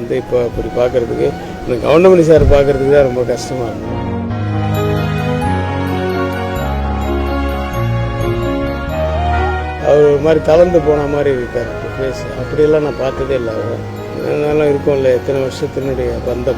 வந்து இப்போ அப்படி பார்க்குறதுக்கு இந்த கவுண்டமணி சார் பார்க்குறதுக்கு தான் ரொம்ப கஷ்டமாக இருக்கும். அவர் ஒரு மாதிரி கலந்து போன மாதிரி இருக்கார் ஃபேஸ். அப்படியெல்லாம் நான் பார்த்ததே இல்லை. அவர் இருந்தாலும் இருக்கும்ல, எத்தனை வருஷத்தினுடைய பந்தம்.